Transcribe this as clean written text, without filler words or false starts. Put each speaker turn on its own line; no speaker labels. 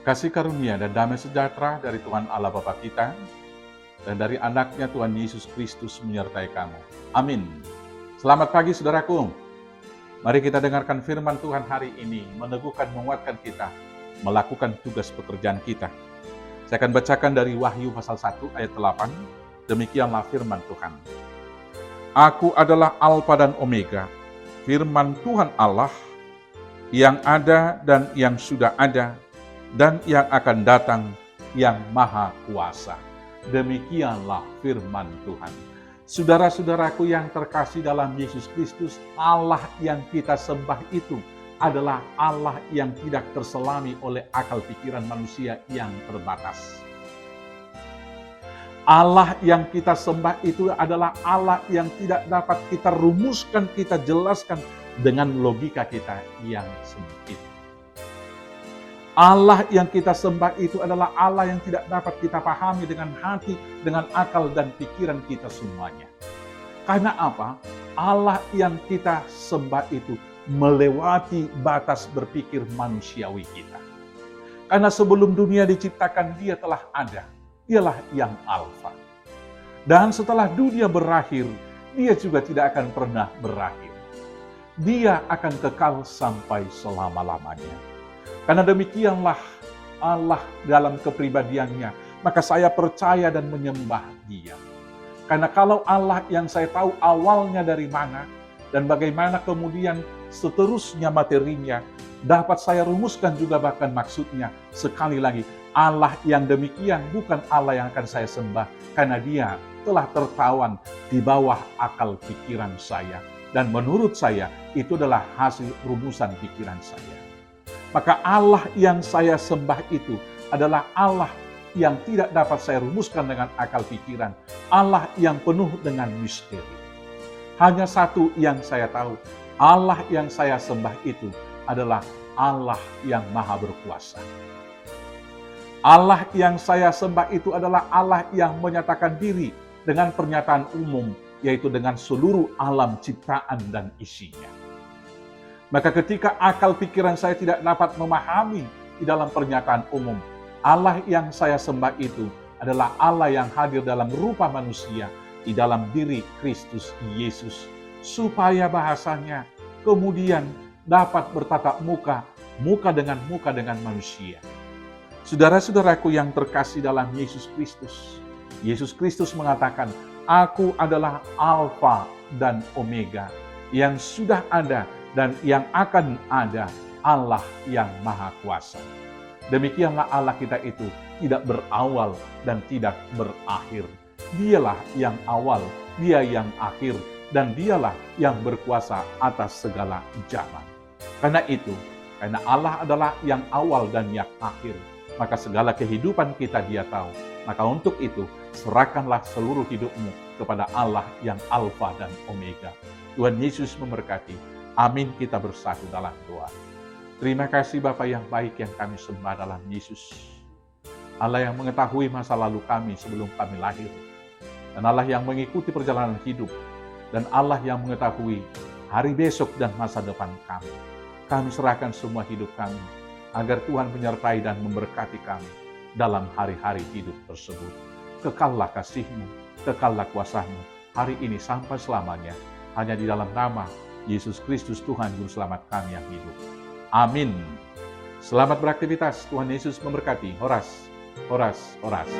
Kasih karunia dan damai sejahtera dari Tuhan Allah Bapa kita dan dari anaknya Tuhan Yesus Kristus menyertai kamu. Amin. Selamat pagi saudaraku. Mari kita dengarkan firman Tuhan hari ini, meneguhkan, menguatkan kita, melakukan tugas pekerjaan kita. Saya akan bacakan dari Wahyu pasal 1 ayat 8. Demikianlah firman Tuhan. Aku adalah Alfa dan Omega, firman Tuhan Allah, yang ada dan yang sudah ada, dan yang akan datang, yang maha kuasa. Demikianlah firman Tuhan. Saudara-saudaraku yang terkasih dalam Yesus Kristus, Allah yang kita sembah itu adalah Allah yang tidak terselami oleh akal pikiran manusia yang terbatas. Allah yang kita sembah itu adalah Allah yang tidak dapat kita rumuskan, kita jelaskan dengan logika kita yang sempit. Allah yang kita sembah itu adalah Allah yang tidak dapat kita pahami dengan hati, dengan akal dan pikiran kita semuanya. Karena apa? Allah yang kita sembah itu melewati batas berpikir manusiawi kita. Karena sebelum dunia diciptakan, Dia telah ada. Dialah yang Alfa. Dan setelah dunia berakhir, Dia juga tidak akan pernah berakhir. Dia akan kekal sampai selama-lamanya. Karena demikianlah Allah dalam kepribadiannya, maka saya percaya dan menyembah Dia. Karena kalau Allah yang saya tahu awalnya dari mana, dan bagaimana kemudian seterusnya materinya, dapat saya rumuskan juga bahkan maksudnya. Sekali lagi, Allah yang demikian bukan Allah yang akan saya sembah, karena Dia telah tertawan di bawah akal pikiran saya. Dan menurut saya, itu adalah hasil rumusan pikiran saya. Maka Allah yang saya sembah itu adalah Allah yang tidak dapat saya rumuskan dengan akal pikiran. Allah yang penuh dengan misteri. Hanya satu yang saya tahu, Allah yang saya sembah itu adalah Allah yang maha berkuasa. Allah yang saya sembah itu adalah Allah yang menyatakan diri dengan pernyataan umum, yaitu dengan seluruh alam ciptaan dan isinya. Maka ketika akal pikiran saya tidak dapat memahami di dalam pernyataan umum, Allah yang saya sembah itu adalah Allah yang hadir dalam rupa manusia di dalam diri Kristus Yesus, supaya bahasanya kemudian dapat bertatap muka dengan manusia. Saudara-saudaraku yang terkasih dalam Yesus Kristus mengatakan, Aku adalah Alfa dan Omega, yang sudah ada dan yang akan ada, Allah yang Maha Kuasa. Demikianlah Allah kita itu tidak berawal dan tidak berakhir. Dialah yang awal, Dia yang akhir, dan Dialah yang berkuasa atas segala zaman. Karena itu, karena Allah adalah yang awal dan yang akhir, maka segala kehidupan kita Dia tahu. Maka untuk itu, serahkanlah seluruh hidupmu kepada Allah yang Alfa dan Omega. Tuhan Yesus memberkati. Amin, kita bersatu dalam doa. Terima kasih Bapa yang baik yang kami sembah dalam Yesus. Allah yang mengetahui masa lalu kami sebelum kami lahir. Dan Allah yang mengikuti perjalanan hidup. Dan Allah yang mengetahui hari besok dan masa depan kami. Kami serahkan semua hidup kami, agar Tuhan menyertai dan memberkati kami dalam hari-hari hidup tersebut. Kekallah kasih-Mu, kekallah kuasa-Mu, hari ini sampai selamanya, hanya di dalam nama Yesus Kristus Tuhan Juru Selamat kami yang hidup. Amin. Selamat beraktivitas, Tuhan Yesus memberkati. Horas, horas, horas.